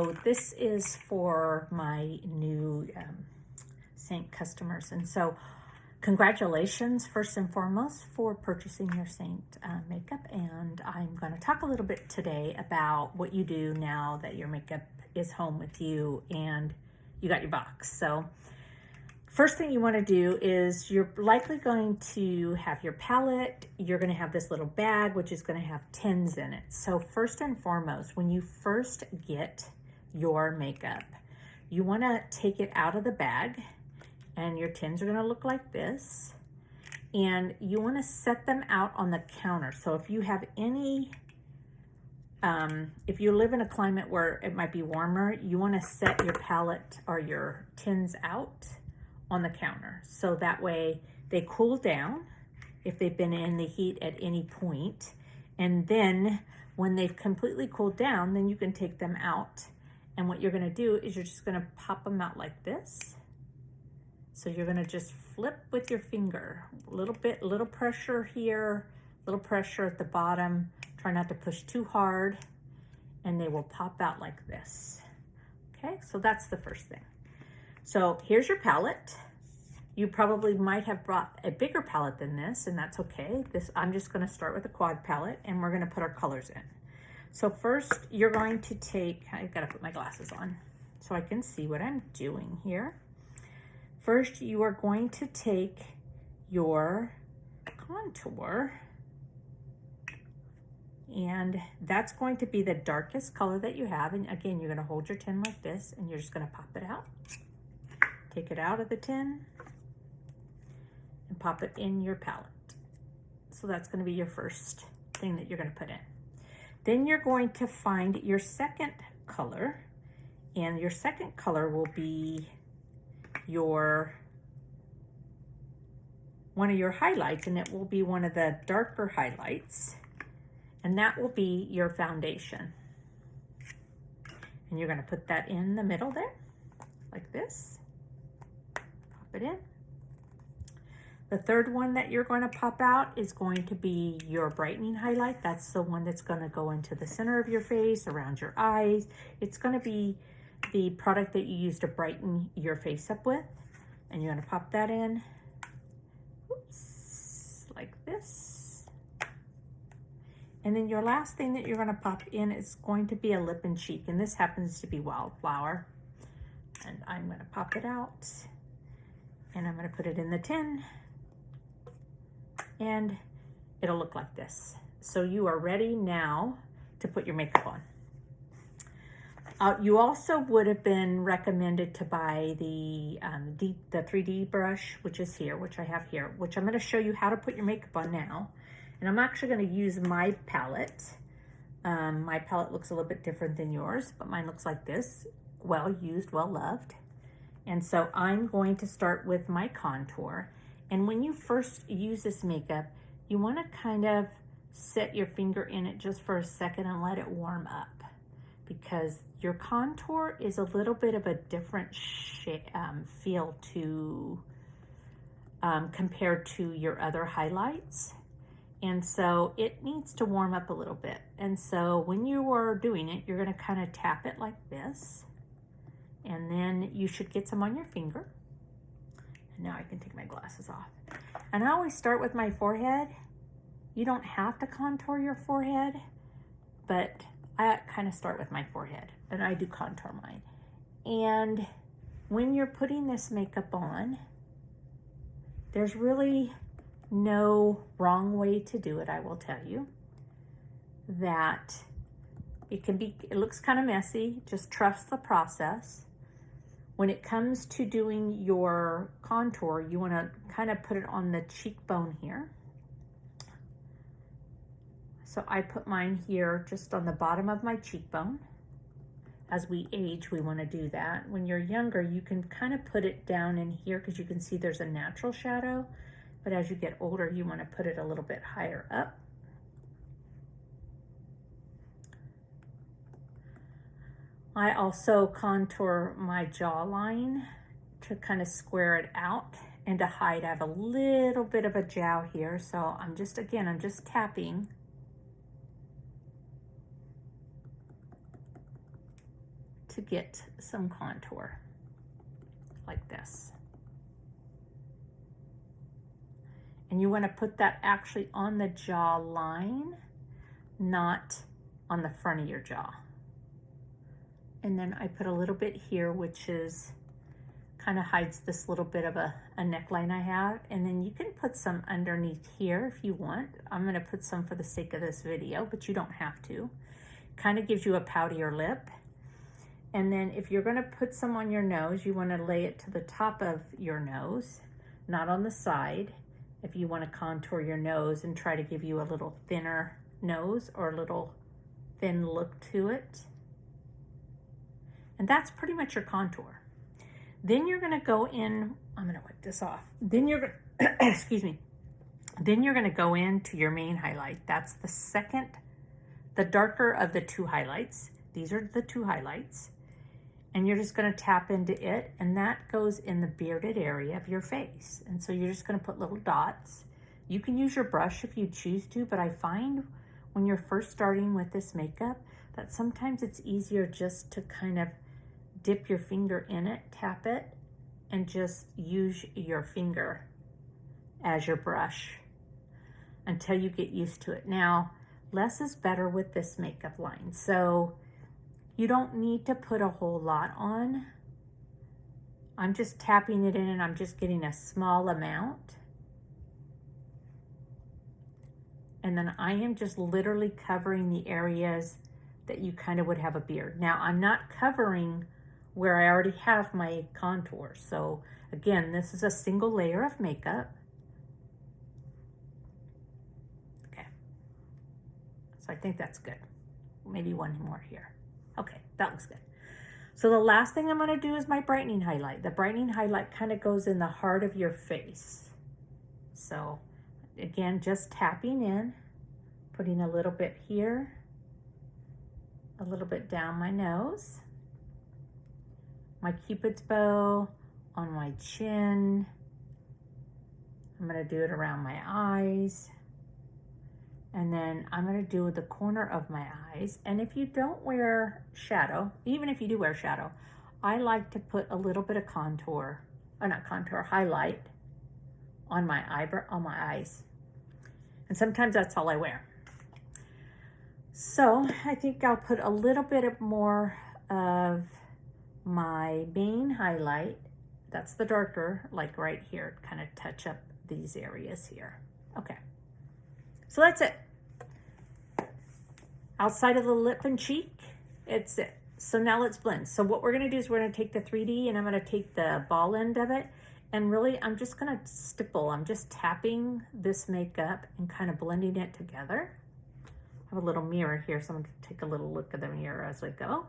So this is for my new Seint customers. And so congratulations first and foremost for purchasing your Seint makeup. And I'm going to talk a little bit today about what you do now that your makeup is home with you and you got your box. So first thing you want to do is you're likely going to have your palette. You're going to have this little bag, which is going to have tins in it. So first and foremost, when you first get your makeup, you want to take it out of the bag, and your tins are going to look like this. And you want to set them out on the counter. So if you have any, if you live in a climate where it might be warmer, you want to set your palette or your tins out on the counter. So that way they cool down if they've been in the heat at any point. And then when they've completely cooled down, then you can take them out. And what you're gonna do is you're just gonna pop them out like this. So you're gonna just flip with your finger, a little pressure here, little pressure at the bottom. Try not to push too hard, and they will pop out like this. Okay, so that's the first thing. So here's your palette. You probably might have brought a bigger palette than this, and that's okay. I'm just gonna start with a quad palette, and we're gonna put our colors in. So first, you're going to take, I've got to put my glasses on so I can see what I'm doing here. First, you are going to take your contour, and that's going to be the darkest color that you have. And again, you're going to hold your tin like this, and you're just going to pop it out. Take it out of the tin and pop it in your palette. So that's going to be your first thing that you're going to put in. Then you're going to find your second color, and your second color will be one of your highlights, and it will be one of the darker highlights, and that will be your foundation. And you're going to put that in the middle there, like this. Pop it in. The third one that you're going to pop out is going to be your brightening highlight. That's the one that's going to go into the center of your face, around your eyes. It's going to be the product that you use to brighten your face up with. And you're going to pop that in, oops, like this. And then your last thing that you're going to pop in is going to be a lip and cheek. And this happens to be Wildflower. And I'm going to pop it out. And I'm going to put it in the tin. And it'll look like this. So you are ready now to put your makeup on. You also would have been recommended to buy the 3D brush, which is here, which I have here, which I'm going to show you how to put your makeup on now. And I'm actually going to use my palette. My palette looks a little bit different than yours, but mine looks like this. Well used, well loved. And so I'm going to start with my contour. And when you first use this makeup, you want to kind of set your finger in it just for a second and let it warm up, because your contour is a little bit of a different feel to compared to your other highlights. And so it needs to warm up a little bit. And so when you are doing it, you're going to kind of tap it like this, and then you should get some on your finger. Now I can take my glasses off. And I always start with my forehead. You don't have to contour your forehead, but I kind of start with my forehead, and I do contour mine. And when you're putting this makeup on, there's really no wrong way to do it. I will tell you that it looks kind of messy. Just trust the process. When it comes to doing your contour, you want to kind of put it on the cheekbone here. So I put mine here just on the bottom of my cheekbone. As we age, we want to do that. When you're younger, you can kind of put it down in here because you can see there's a natural shadow. But as you get older, you want to put it a little bit higher up. I also contour my jawline to kind of square it out and to hide. I have a little bit of a jowl here, so I'm just tapping. to get some contour like this. And you want to put that actually on the jaw line, not on the front of your jaw. And then I put a little bit here, which is kind of hides this little bit of a neckline I have. And then you can put some underneath here if you want. I'm going to put some for the sake of this video, but you don't have to. Kind of gives you a poutier lip. And then if you're going to put some on your nose, you want to lay it to the top of your nose, not on the side. If you want to contour your nose and try to give you a little thinner nose or a little thin look to it. And that's pretty much your contour. Then you're going to go in, I'm going to wipe this off. Then you're going to, excuse me. Then you're going to go into your main highlight. That's the second, the darker of the two highlights. These are the two highlights. And you're just going to tap into it, and that goes in the bearded area of your face. And so you're just going to put little dots. You can use your brush if you choose to, but I find when you're first starting with this makeup that sometimes it's easier just to kind of dip your finger in it, tap it, and just use your finger as your brush until you get used to it. Now, less is better with this makeup line. So you don't need to put a whole lot on. I'm just tapping it in and I'm just getting a small amount. And then I am just literally covering the areas that you kind of would have a beard. Now, I'm not covering where I already have my contour. So again, this is a single layer of makeup. Okay. So I think that's good. Maybe one more here. Okay, that looks good. So the last thing I'm going to do is my brightening highlight. The brightening highlight kind of goes in the heart of your face. So again, just tapping in, putting a little bit here, a little bit down my nose, my Cupid's bow on my chin. I'm going to do it around my eyes. And then I'm going to do the corner of my eyes. And if you don't wear shadow, even if you do wear shadow, I like to put a little bit of contour, or not contour, highlight on my eyebrow, on my eyes. And sometimes that's all I wear. So I think I'll put a little bit more of my main highlight. That's the darker, like right here, kind of touch up these areas here. Okay. So that's it. Outside of the lip and cheek, it's it. So now let's blend. So what we're gonna do is we're gonna take the 3D and I'm gonna take the ball end of it, and really I'm just gonna stipple. I'm just tapping this makeup and kind of blending it together. I have a little mirror here, so I'm gonna take a little look at the mirror as we go.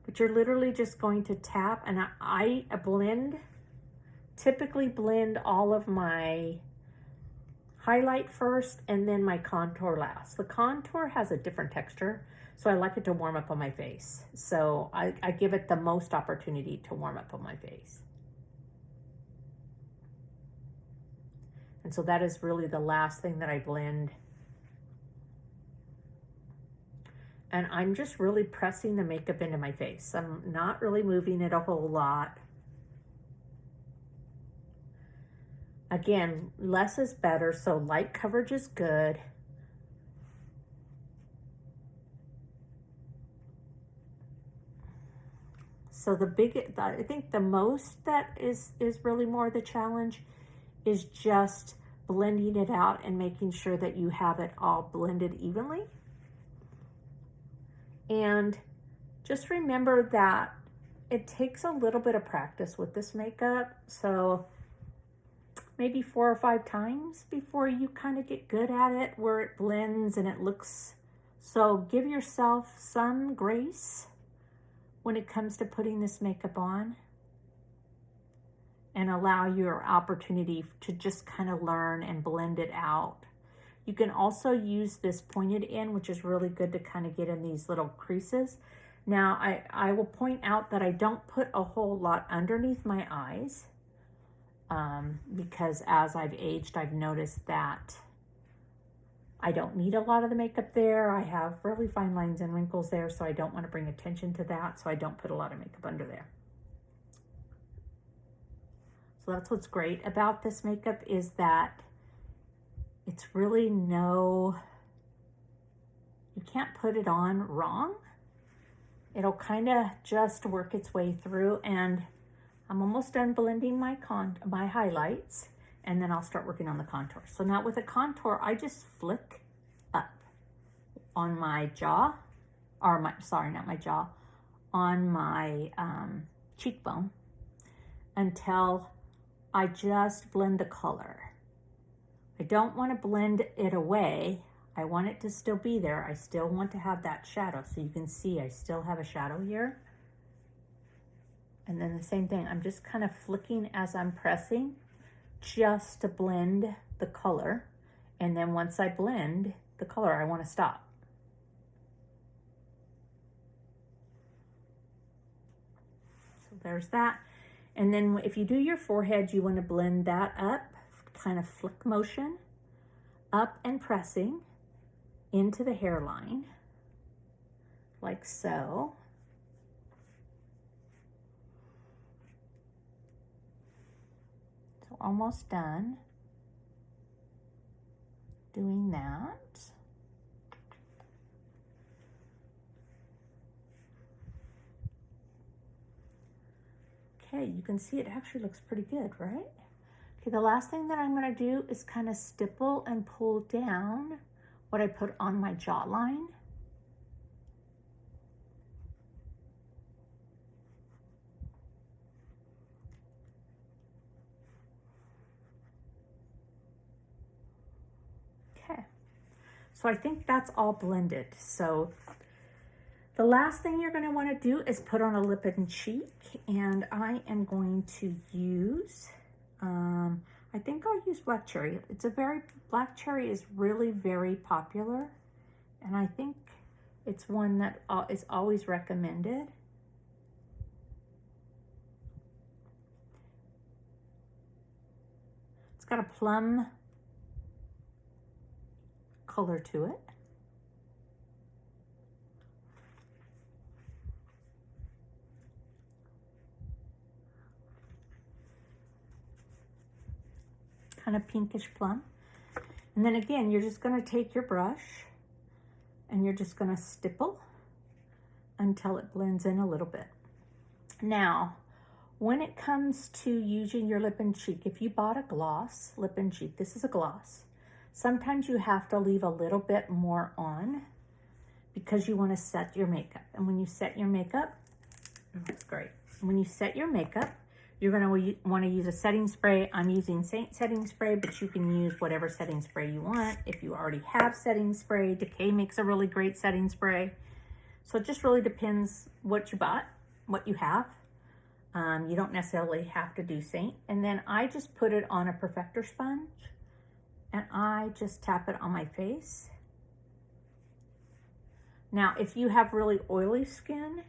But you're literally just going to tap, and I typically blend all of my highlight first and then my contour last. The contour has a different texture, so I like it to warm up on my face. So I give it the most opportunity to warm up on my face. And so that is really the last thing that I blend. And I'm just really pressing the makeup into my face. I'm not really moving it a whole lot. Again, less is better, so light coverage is good. So I think the most that is really more the challenge is just blending it out and making sure that you have it all blended evenly. And just remember that it takes a little bit of practice with this makeup. So maybe 4 or 5 times before you kind of get good at it, where it blends and it looks. So give yourself some grace when it comes to putting this makeup on, and allow your opportunity to just kind of learn and blend it out. You can also use this pointed in, which is really good to kind of get in these little creases. Now, I will point out that I don't put a whole lot underneath my eyes, because as I've aged, I've noticed that I don't need a lot of the makeup there. I have really fine lines and wrinkles there, so I don't want to bring attention to that, so I don't put a lot of makeup under there. So that's what's great about this makeup, is that it's really you can't put it on wrong. It'll kind of just work its way through, and I'm almost done blending my highlights, and then I'll start working on the contour. So now with a contour, I just flick up on my jaw, or sorry, not my jaw, on my cheekbone until I just blend the color. I don't want to blend it away. I want it to still be there. I still want to have that shadow. So you can see I still have a shadow here. And then the same thing, I'm just kind of flicking as I'm pressing just to blend the color. And then once I blend the color, I want to stop. So there's that. And then if you do your forehead, you want to blend that up, kind of flick motion, up and pressing into the hairline, like so. So almost done doing that. Okay, you can see it actually looks pretty good, right? Okay, the last thing that I'm gonna do is kind of stipple and pull down what I put on my jawline. Okay, so I think that's all blended. So the last thing you're going to want to do is put on a lip and cheek, and I am going to use, I think I'll use black cherry. Black cherry is really very popular, and I think it's one that is always recommended. It's got a plum color to it. Kind of pinkish plum. And then again, you're just going to take your brush and you're just going to stipple until it blends in a little bit. Now, when it comes to using your lip and cheek, if you bought a gloss lip and cheek, this is a gloss. Sometimes you have to leave a little bit more on because you want to set your makeup. And when you set your makeup, that's great. When you set your makeup, you're going to want to use a setting spray. I'm using Seint setting spray, but you can use whatever setting spray you want. If you already have setting spray, Decay makes a really great setting spray. So it just really depends what you bought, what you have. You don't necessarily have to do Seint. And then I just put it on a perfector sponge and I just tap it on my face. Now, if you have really oily skin,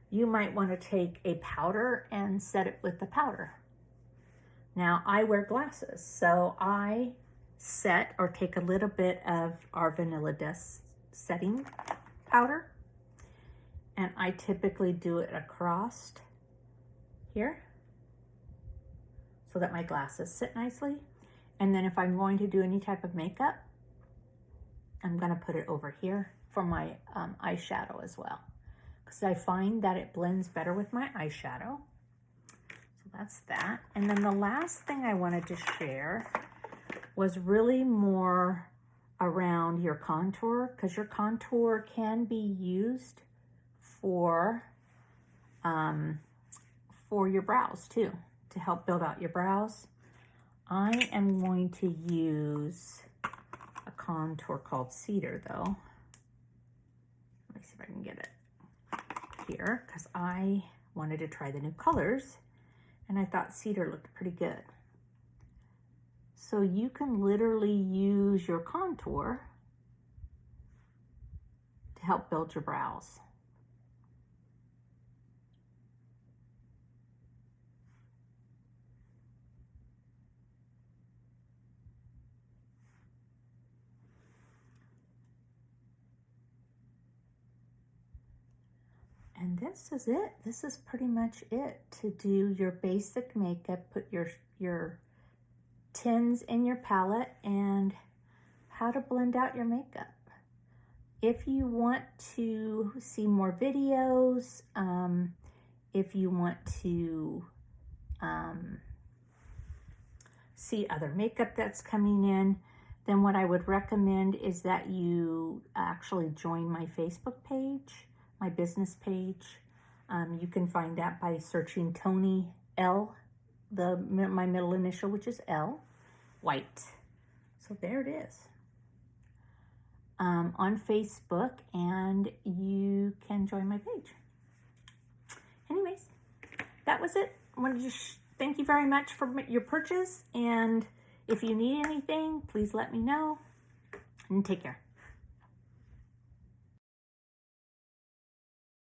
you might want to take a powder and set it with the powder. Now, I wear glasses, so I set or take a little bit of our Vanilla Dust setting powder, and I typically do it across here so that my glasses sit nicely. And then if I'm going to do any type of makeup, I'm going to put it over here for my eyeshadow as well, because I find that it blends better with my eyeshadow. So that's that. And then the last thing I wanted to share was really more around your contour, because your contour can be used for your brows too, to help build out your brows. I am going to use a contour called Cedar though. Let me see if I can get it here, because I wanted to try the new colors and I thought Cedar looked pretty good. So you can literally use your contour to help build your brows. And this is it. This is pretty much it to do your basic makeup. Put your tins in your palette and how to blend out your makeup. If you want to see more videos, if you want to see other makeup that's coming in, then what I would recommend is that you actually join my Facebook page, my business page. You can find that by searching Tony L, my middle initial, which is L, White. So there it is. On Facebook, and you can join my page. Anyways, that was it. I wanted to thank you very much for your purchase, and if you need anything, please let me know, and take care.